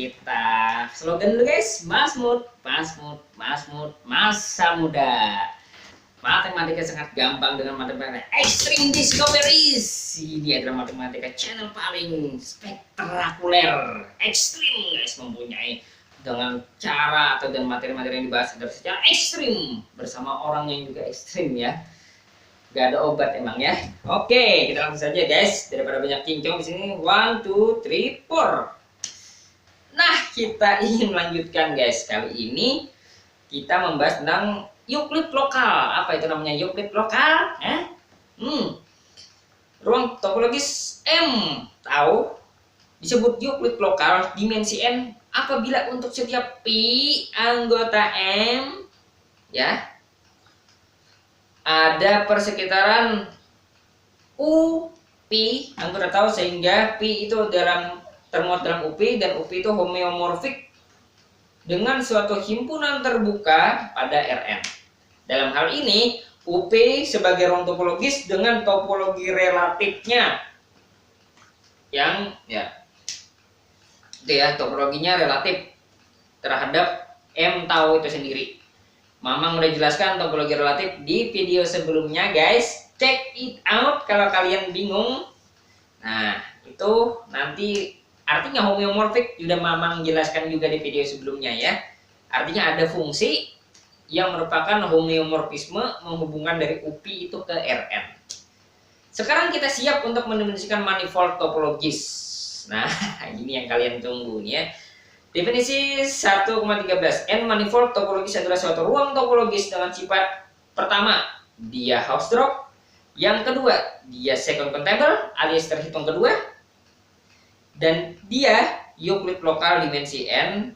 kita slogan dulu guys, Masmud, Masmud, Masmud, masa muda. Matematika sangat gampang dengan matematika Extreme Discoveries. Ini adalah matematika channel paling spektakuler, ekstrim guys, mempunyai dengan cara atau dan materi-materi yang dibahas secara ekstrim bersama orang yang juga ekstrim ya. Gak ada obat emang ya. Oke, kita langsung saja guys. Daripada banyak cincong di sini. 1, 2, 3, 4. Nah, kita ingin melanjutkan guys. Kali ini kita membahas tentang Euclid lokal. Apa itu namanya Euclid lokal? Ruang topologis M. Tahu? Disebut Euclid lokal dimensi N apabila untuk setiap pi anggota M ya ada persekitaran U pi anggota tahu, sehingga pi itu termuat dalam UP dan UP itu homeomorfik dengan suatu himpunan terbuka pada Rn. Dalam hal ini UP sebagai ruang topologis dengan topologi relatifnya yang ya itu ya, topologinya relatif terhadap M tahu itu sendiri. Mamang udah jelaskan topologi relatif di video sebelumnya guys, check it out kalau kalian bingung. Nah itu nanti artinya homeomorfik sudah Mamang jelaskan juga di video sebelumnya ya. Artinya ada fungsi yang merupakan homeomorfisme menghubungkan dari UP itu ke Rn. Sekarang kita siap untuk mendefinisikan manifold topologis. Nah ini yang kalian tunggu nih ya. Definisi 1,13. N manifold topologis adalah suatu ruang topologis dengan sifat pertama, dia Hausdorff. Yang kedua, dia second countable alias terhitung kedua. Dan dia Euclid lokal dimensi N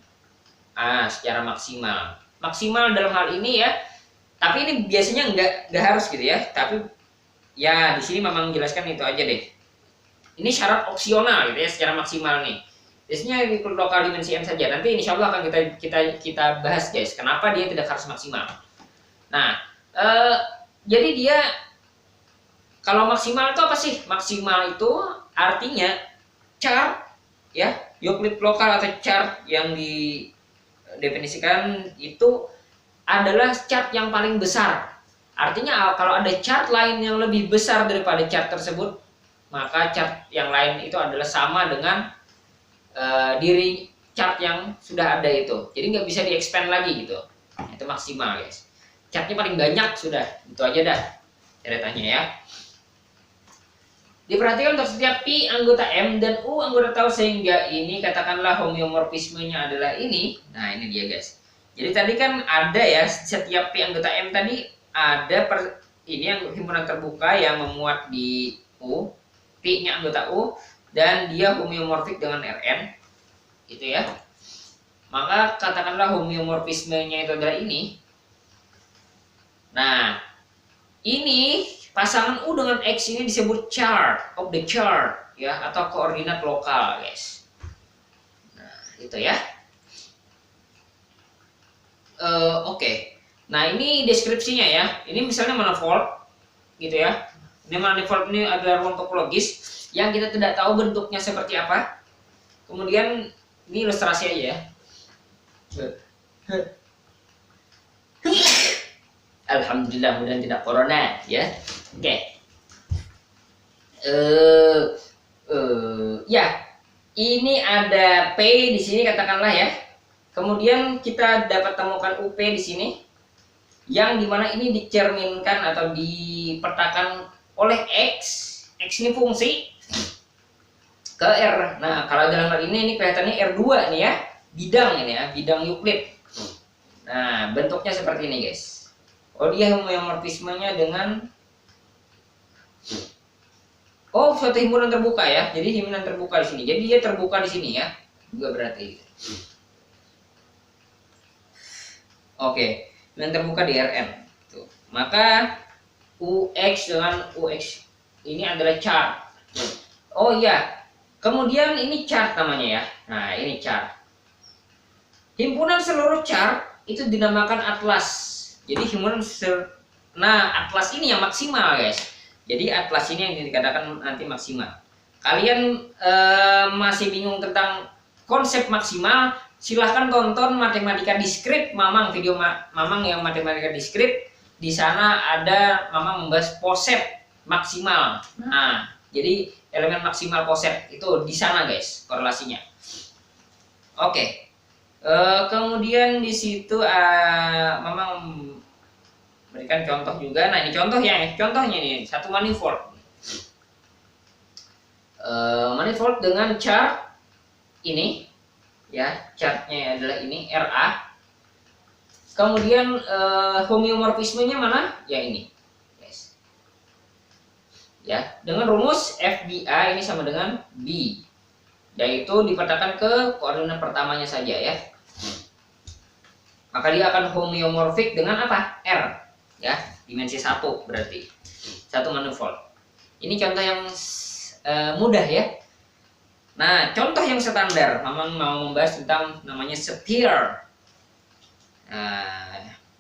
secara maksimal. Maksimal dalam hal ini ya. Tapi ini biasanya nggak harus gitu ya. Tapi ya di sini memang jelaskan itu aja deh. Ini syarat opsional gitu ya secara maksimal nih. Biasanya Euclid lokal dimensi N saja. Nanti insya Allah akan kita bahas guys, kenapa dia tidak harus maksimal. Nah, jadi dia kalau maksimal itu apa sih? Maksimal itu artinya chart ya, Euclid lokal atau chart yang didefinisikan itu adalah chart yang paling besar. Artinya kalau ada chart lain yang lebih besar daripada chart tersebut, maka chart yang lain itu adalah sama dengan diri chart yang sudah ada itu. Jadi nggak bisa di-expand lagi gitu. Itu maksimal guys. Chartnya paling banyak sudah. Itu aja dah ceritanya ya. Diperhatikan untuk setiap pi anggota M dan U anggota tau, sehingga ini katakanlah homeomorfismenya adalah ini. Nah ini dia guys. Jadi tadi kan ada ya, setiap pi anggota M tadi ada ini yang himpunan terbuka yang memuat di U, pi-nya anggota U, dan dia homeomorfik dengan Rn gitu ya. Maka katakanlah homeomorfismenya itu adalah ini. Nah ini pasangan U dengan X ini disebut chart of the chart ya, atau koordinat lokal guys. Nah itu ya. Oke. Nah ini deskripsinya ya. Ini misalnya manifold gitu ya. Ini manifold ini adalah ruang topologis yang kita tidak tahu bentuknya seperti apa. Kemudian ini ilustrasi aja ya. Alhamdulillah mudah tidak corona ya. Oke. Ya, ini ada P di sini katakanlah ya. Kemudian kita dapat temukan UP di sini, yang dimana ini dicerminkan atau dipetakan oleh X. X ini fungsi ke R. Nah kalau dalam hal ini kelihatannya R2 nih ya, bidang ini ya, bidang Euclid. Nah bentuknya seperti ini guys. Oh dia homeomorfismenya dengan suatu himpunan terbuka ya. Jadi himpunan terbuka di sini. Jadi dia terbuka di sini ya. Juga berarti. Oke, himpunan terbuka di Rn. Tuh. Maka UX dengan UX ini adalah chart. Oh iya. Kemudian ini chart namanya ya. Nah, ini chart. Himpunan seluruh chart itu dinamakan atlas. Jadi himpunan atlas ini yang maksimal, guys. Jadi atlas ini yang dikatakan nanti maksimal. Kalian masih bingung tentang konsep maksimal, silahkan tonton matematika diskrit Mamang, video Mamang yang matematika diskrit. Di sana ada Mamang membahas posep maksimal. Nah, jadi elemen maksimal posep itu di sana guys korelasinya. Oke. Kemudian di situ Mamang berikan contoh juga. Nah, ini contohnya nih, satu manifold. Manifold dengan chart ini ya, chartnya adalah ini RA. Kemudian homeomorfismenya mana? Ya ini. Yes. Ya, dengan rumus FBA ini sama dengan B. Yaitu dipetakan ke koordinat pertamanya saja ya. Maka dia akan homeomorfik dengan apa? R. Ya, dimensi 1 berarti. Satu manifold. Ini contoh yang mudah ya. Nah, contoh yang standar, Mamang mau membahas tentang namanya sphere.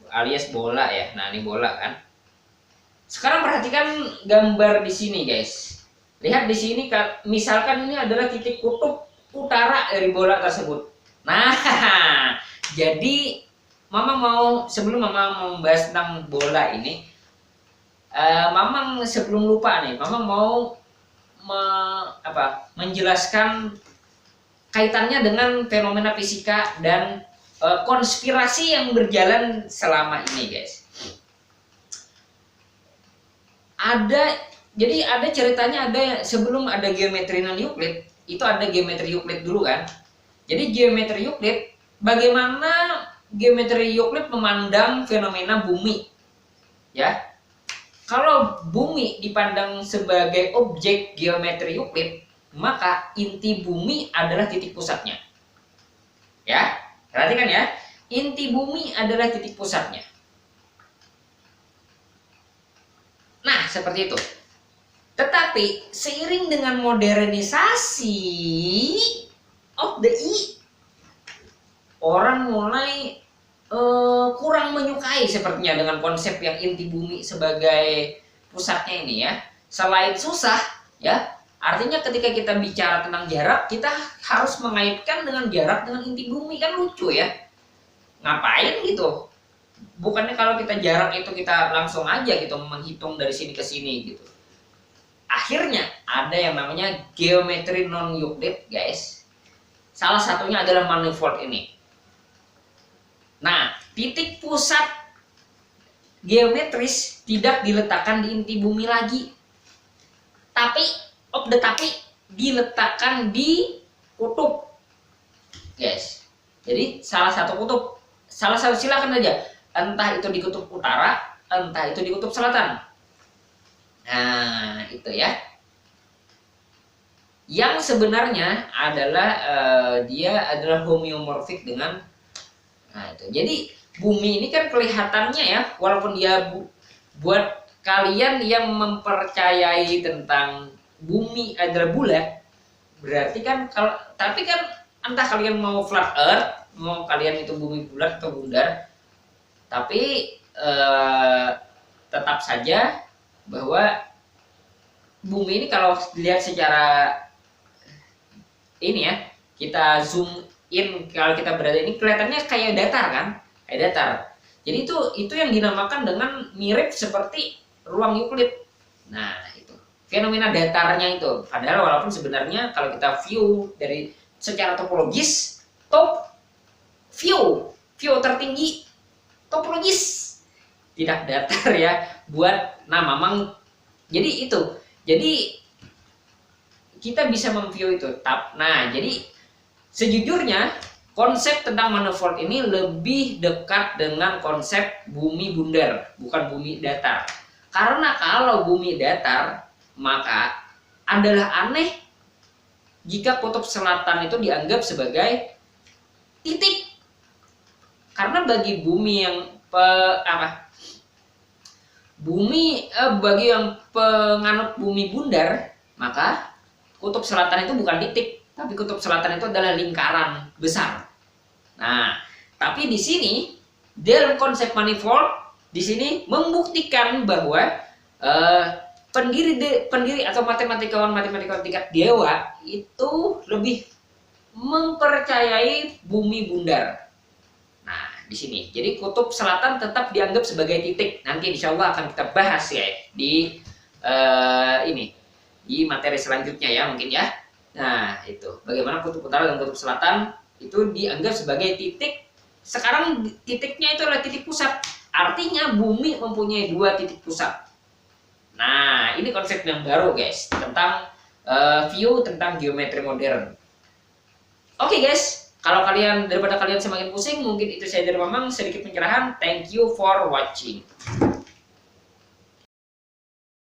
Alias bola ya. Nah, ini bola kan. Sekarang perhatikan gambar di sini, guys. Lihat di sini, misalkan ini adalah titik kutub utara dari bola tersebut. Nah, jadi Mamang mau, sebelum Mamang mau membahas tentang bola ini, Mamang sebelum lupa nih, Mamang mau menjelaskan kaitannya dengan fenomena fisika dan konspirasi yang berjalan selama ini, guys. Jadi ada ceritanya, sebelum ada geometri non Euclid, itu ada geometri Euclid dulu kan. Jadi geometri Euclid, bagaimana geometri Euclid memandang fenomena bumi, ya. Kalau bumi dipandang sebagai objek geometri Euclid, maka inti bumi adalah titik pusatnya. Ya, perhatikan ya, inti bumi adalah titik pusatnya. Nah, seperti itu. Tetapi seiring dengan modernisasi of the orang mulai kurang menyukai sepertinya dengan konsep yang inti bumi sebagai pusatnya ini ya. Selain susah ya, artinya ketika kita bicara tentang jarak, kita harus mengaitkan dengan jarak dengan inti bumi, kan lucu ya. Ngapain gitu? Bukannya kalau kita jarak itu kita langsung aja gitu menghitung dari sini ke sini gitu. Akhirnya ada yang namanya geometri non Euclid, guys. Salah satunya adalah manifold ini. Nah, titik pusat geometris tidak diletakkan di inti bumi lagi, tapi diletakkan di kutub, guys. Jadi salah satu silakan aja, entah itu di kutub utara, entah itu di kutub selatan. Nah, itu ya. Yang sebenarnya adalah dia adalah homeomorfik dengan. Nah, itu. Jadi bumi ini kan kelihatannya ya, walaupun dia buat kalian yang mempercayai tentang bumi adalah bulat, berarti kan tapi kan entah kalian mau flat earth, mau kalian itu bumi bulat atau bundar, tapi tetap saja bahwa bumi ini kalau dilihat secara ini ya, kita zoom in, kalau kita berada ini kelihatannya kayak datar kan, kayak datar. Jadi itu yang dinamakan dengan mirip seperti ruang Euclid. Nah, itu fenomena datarnya itu. Padahal walaupun sebenarnya kalau kita view dari secara topologis, top view tertinggi topologis tidak datar ya, buat Mamang. Jadi itu. Jadi kita bisa memview itu. Nah, jadi sejujurnya konsep tentang manifold ini lebih dekat dengan konsep bumi bundar, bukan bumi datar. Karena kalau bumi datar, maka adalah aneh jika kutub selatan itu dianggap sebagai titik. Karena bagi bumi yang bagi yang penganut bumi bundar, maka kutub selatan itu bukan titik, tapi kutub selatan itu adalah lingkaran besar. Nah, tapi di sini dalam konsep manifold di sini membuktikan bahwa pendiri atau matematikawan tingkat dewa itu lebih mempercayai bumi bundar. Nah, di sini. Jadi kutub selatan tetap dianggap sebagai titik. Nanti insya Allah akan kita bahas ya di ini di materi selanjutnya ya mungkin ya. Nah, itu bagaimana kutub utara dan kutub selatan itu dianggap sebagai titik. Sekarang titiknya itu adalah titik pusat. Artinya bumi mempunyai dua titik pusat. Nah, ini konsep yang baru guys tentang view tentang geometri modern. Oke guys, kalau daripada kalian semakin pusing, mungkin itu saya dari Mamang sedikit pencerahan. Thank you for watching.